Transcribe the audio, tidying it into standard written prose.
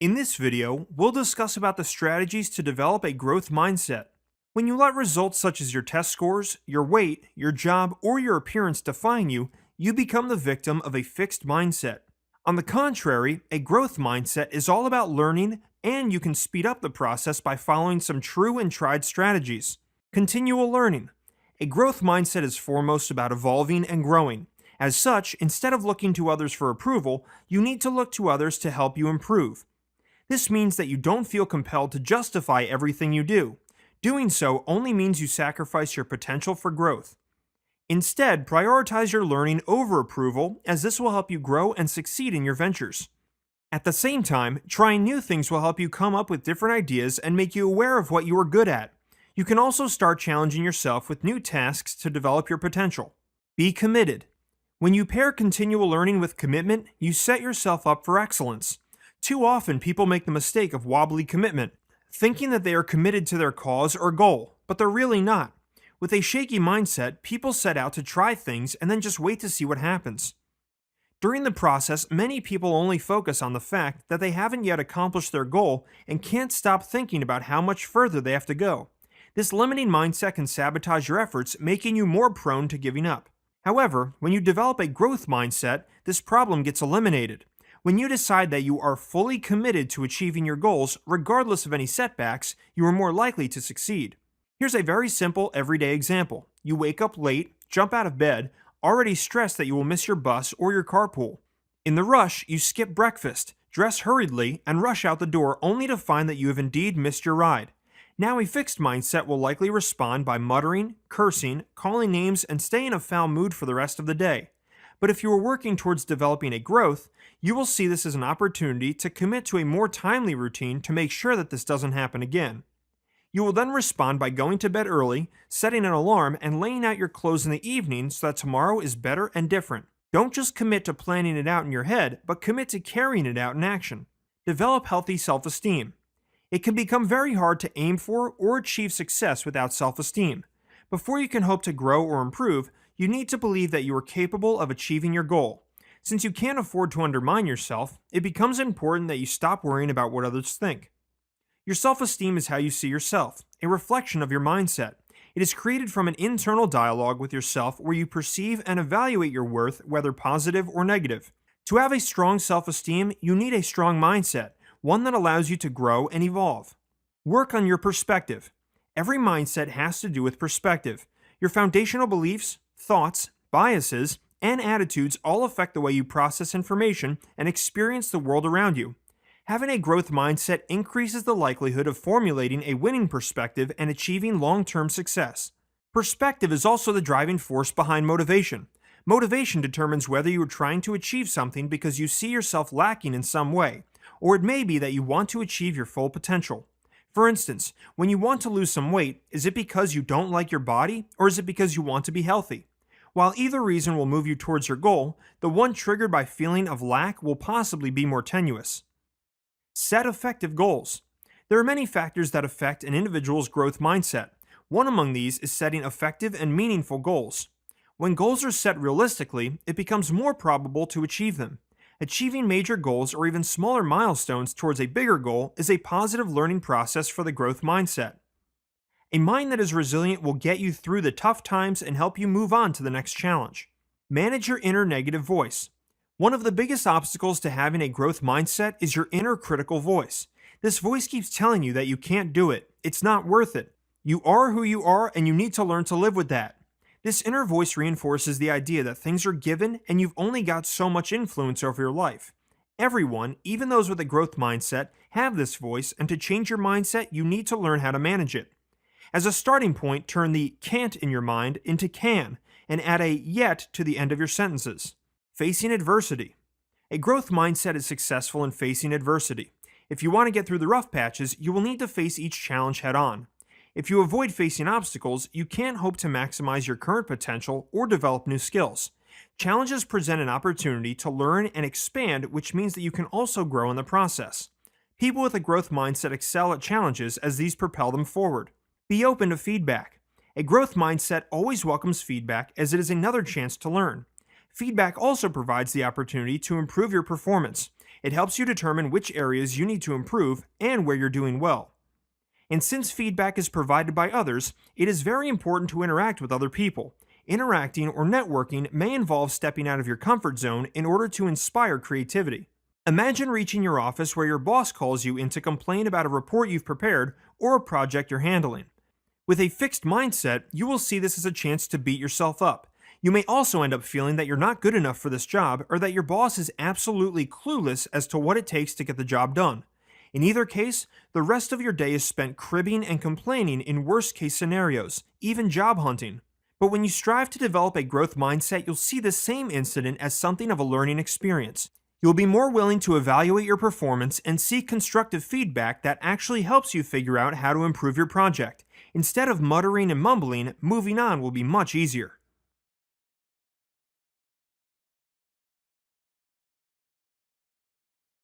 In this video, we'll discuss about the strategies to develop a growth mindset. When you let results such as your test scores, your weight, your job, or your appearance define you, you become the victim of a fixed mindset. On the contrary, a growth mindset is all about learning, and you can speed up the process by following some true and tried strategies. Continual learning. A growth mindset is foremost about evolving and growing. As such, instead of looking to others for approval, you need to look to others to help you improve. This means that you don't feel compelled to justify everything you do. Doing so only means you sacrifice your potential for growth. Instead, prioritize your learning over approval, as this will help you grow and succeed in your ventures. At the same time, trying new things will help you come up with different ideas and make you aware of what you are good at. You can also start challenging yourself with new tasks to develop your potential. Be committed. When you pair continual learning with commitment, you set yourself up for excellence. Too often, people make the mistake of wobbly commitment, thinking that they are committed to their cause or goal, but they're really not. With a shaky mindset, people set out to try things and then just wait to see what happens. During the process, many people only focus on the fact that they haven't yet accomplished their goal and can't stop thinking about how much further they have to go. This limiting mindset can sabotage your efforts, making you more prone to giving up. However, when you develop a growth mindset, this problem gets eliminated. When you decide that you are fully committed to achieving your goals, regardless of any setbacks, you are more likely to succeed. Here's a very simple, everyday example. You wake up late, jump out of bed, already stressed that you will miss your bus or your carpool. In the rush, you skip breakfast, dress hurriedly, and rush out the door only to find that you have indeed missed your ride. Now a fixed mindset will likely respond by muttering, cursing, calling names, and stay in a foul mood for the rest of the day. But if you are working towards developing a growth, you will see this as an opportunity to commit to a more timely routine to make sure that this doesn't happen again. You will then respond by going to bed early, setting an alarm, and laying out your clothes in the evening so that tomorrow is better and different. Don't just commit to planning it out in your head, but commit to carrying it out in action. Develop healthy self-esteem. It can become very hard to aim for or achieve success without self-esteem. Before you can hope to grow or improve, you need to believe that you are capable of achieving your goal. Since you can't afford to undermine yourself, it becomes important that you stop worrying about what others think. Your self-esteem is how you see yourself, a reflection of your mindset. It is created from an internal dialogue with yourself where you perceive and evaluate your worth, whether positive or negative. To have a strong self-esteem, you need a strong mindset, one that allows you to grow and evolve. Work on your perspective. Every mindset has to do with perspective. Your foundational beliefs, thoughts, biases, and attitudes all affect the way you process information and experience the world around you. Having a growth mindset increases the likelihood of formulating a winning perspective and achieving long-term success. Perspective is also the driving force behind motivation. Motivation determines whether you are trying to achieve something because you see yourself lacking in some way, or it may be that you want to achieve your full potential. For instance, when you want to lose some weight, is it because you don't like your body, or is it because you want to be healthy? While either reason will move you towards your goal, the one triggered by feeling of lack will possibly be more tenuous. Set effective goals. There are many factors that affect an individual's growth mindset. One among these is setting effective and meaningful goals. When goals are set realistically, it becomes more probable to achieve them. Achieving major goals or even smaller milestones towards a bigger goal is a positive learning process for the growth mindset. A mind that is resilient will get you through the tough times and help you move on to the next challenge. Manage your inner negative voice. One of the biggest obstacles to having a growth mindset is your inner critical voice. This voice keeps telling you that you can't do it, it's not worth it. You are who you are and you need to learn to live with that. This inner voice reinforces the idea that things are given and you've only got so much influence over your life. Everyone, even those with a growth mindset, have this voice, and to change your mindset, you need to learn how to manage it. As a starting point, turn the can't in your mind into can, and add a yet to the end of your sentences. Facing adversity. A growth mindset is successful in facing adversity. If you want to get through the rough patches, you will need to face each challenge head on. If you avoid facing obstacles, you can't hope to maximize your current potential or develop new skills. Challenges present an opportunity to learn and expand, which means that you can also grow in the process. People with a growth mindset excel at challenges as these propel them forward. Be open to feedback. A growth mindset always welcomes feedback as it is another chance to learn. Feedback also provides the opportunity to improve your performance. It helps you determine which areas you need to improve and where you're doing well. And since feedback is provided by others, it is very important to interact with other people. Interacting or networking may involve stepping out of your comfort zone in order to inspire creativity. Imagine reaching your office where your boss calls you in to complain about a report you've prepared or a project you're handling. With a fixed mindset, you will see this as a chance to beat yourself up. You may also end up feeling that you're not good enough for this job or that your boss is absolutely clueless as to what it takes to get the job done. In either case, the rest of your day is spent cribbing and complaining in worst case scenarios, even job hunting. But when you strive to develop a growth mindset, you'll see the same incident as something of a learning experience. You'll be more willing to evaluate your performance and seek constructive feedback that actually helps you figure out how to improve your project. Instead of muttering and mumbling, moving on will be much easier.